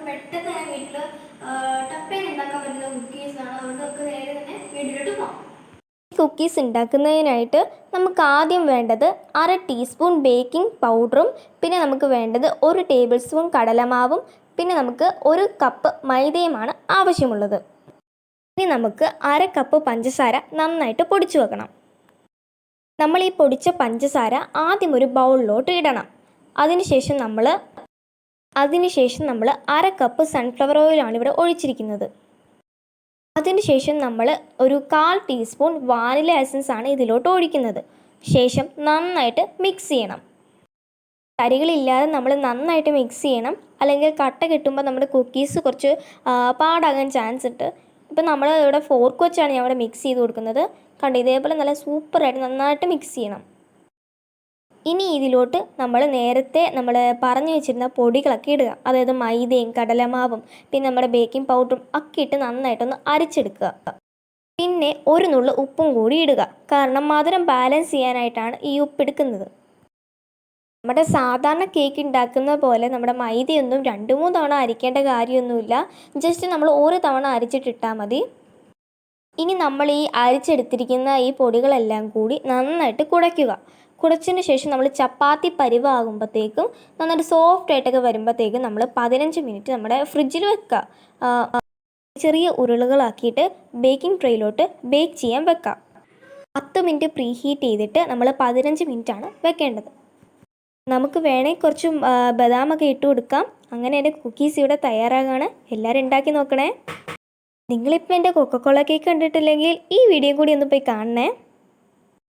നമുക്ക് പെട്ടെന്ന് തന്നെ വീട്ടിൽ ടപ്പേൻ ഉണ്ടാക്കാൻ പറ്റുന്ന കുക്കീസാണ്. അതുകൊണ്ട് നമുക്ക് നേരെ തന്നെ വീട്ടിലോട്ട് പോകാം. കുക്കീസ് ഉണ്ടാക്കുന്നതിനായിട്ട് നമുക്ക് ആദ്യം വേണ്ടത് 1/2 ടീസ്പൂൺ ബേക്കിംഗ് പൗഡറും പിന്നെ നമുക്ക് വേണ്ടത് 1 ടേബിൾ സ്പൂൺ കടലമാവും പിന്നെ നമുക്ക് 1 കപ്പ് മൈദയുമാണ് ആവശ്യമുള്ളത്. ഇനി നമുക്ക് 1/2 കപ്പ് പഞ്ചസാര നന്നായിട്ട് പൊടിച്ചു വെക്കണം. നമ്മൾ ഈ പൊടിച്ച പഞ്ചസാര ആദ്യം ഒരു ബൗളിലോട്ട് ഇടണം. അതിനുശേഷം നമ്മൾ 1/2 കപ്പ് സൺഫ്ലവർ ഓയിലാണ് ഇവിടെ ഒഴിച്ചിരിക്കുന്നത്. അതിനുശേഷം നമ്മൾ ഒരു 1/4 ടീസ്പൂൺ വാനില എസൻസ് ആണ് ഇതിലോട്ട് ഒഴിക്കുന്നത്. ശേഷം നന്നായിട്ട് മിക്സ് ചെയ്യണം. തരികളില്ലാതെ നമ്മൾ നന്നായിട്ട് മിക്സ് ചെയ്യണം, അല്ലെങ്കിൽ കട്ട കിട്ടുമ്പോൾ നമ്മുടെ കുക്കീസ് കുറച്ച് പാടാകാൻ ചാൻസ് ഉണ്ട്. ഇപ്പം നമ്മൾ ഇവിടെ ഫോർക്ക് വെച്ചാണ് ഞാൻ ഇവിടെ മിക്സ് ചെയ്ത് കൊടുക്കുന്നത്. കണ്ടോ, ഇതേപോലെ നല്ല സൂപ്പറായിട്ട് നന്നായിട്ട് മിക്സ് ചെയ്യണം. ഇനി ഇതിലോട്ട് നമ്മൾ നേരത്തെ പറഞ്ഞു വെച്ചിരുന്ന പൊടികളൊക്കെ ഇടുക. അതായത് മൈദയും കടലമാവും പിന്നെ നമ്മുടെ ബേക്കിംഗ് പൗഡറും ഒക്കെ ഇട്ട് നന്നായിട്ടൊന്ന് അരച്ചെടുക്കുക. പിന്നെ ഒരു നുള്ളു ഉപ്പും കൂടി ഇടുക, കാരണം മധുരം ബാലൻസ് ചെയ്യാനായിട്ടാണ് ഈ ഉപ്പ് എടുക്കുന്നത്. നമ്മുടെ സാധാരണ കേക്ക് ഉണ്ടാക്കുന്ന പോലെ നമ്മുടെ മൈദയൊന്നും 2-3 തവണ അരിക്കേണ്ട കാര്യമൊന്നുമില്ല. ജസ്റ്റ് നമ്മൾ ഒരു തവണ അരിച്ചിട്ടിട്ടാൽ മതി. ഇനി നമ്മൾ ഈ അരിച്ചെടുത്തിരിക്കുന്ന ഈ പൊടികളെല്ലാം കൂടി നന്നായിട്ട് കുഴയ്ക്കുക. കുഴച്ചതിന് ശേഷം നമ്മൾ ചപ്പാത്തി പരിവാകുമ്പോഴത്തേക്കും നന്നായിട്ട് സോഫ്റ്റ് ആയിട്ടൊക്കെ വരുമ്പോഴത്തേക്കും നമ്മൾ 15 മിനിറ്റ് നമ്മുടെ ഫ്രിഡ്ജിൽ വെക്കുക. ചെറിയ ഉരുളകളാക്കിയിട്ട് ബേക്കിംഗ് ട്രേയിലോട്ട് ബേക്ക് ചെയ്യാൻ വെക്കാം. 10 മിനിറ്റ് പ്രീ ഹീറ്റ് ചെയ്തിട്ട് നമ്മൾ 15 മിനിറ്റാണ് വെക്കേണ്ടത്. നമുക്ക് വേണമെങ്കിൽ കുറച്ച് ബദാമൊക്കെ ഇട്ട് കൊടുക്കാം. അങ്ങനെ എൻ്റെ കുക്കീസ് ഇവിടെ തയ്യാറാകാണ്. എല്ലാവരും ഉണ്ടാക്കി നോക്കണേ. നിങ്ങളിപ്പോൾ എൻ്റെ കൊക്കക്കോള കേക്ക് കണ്ടിട്ടില്ലെങ്കിൽ ഈ വീഡിയോ കൂടി ഒന്ന് പോയി കാണണേ.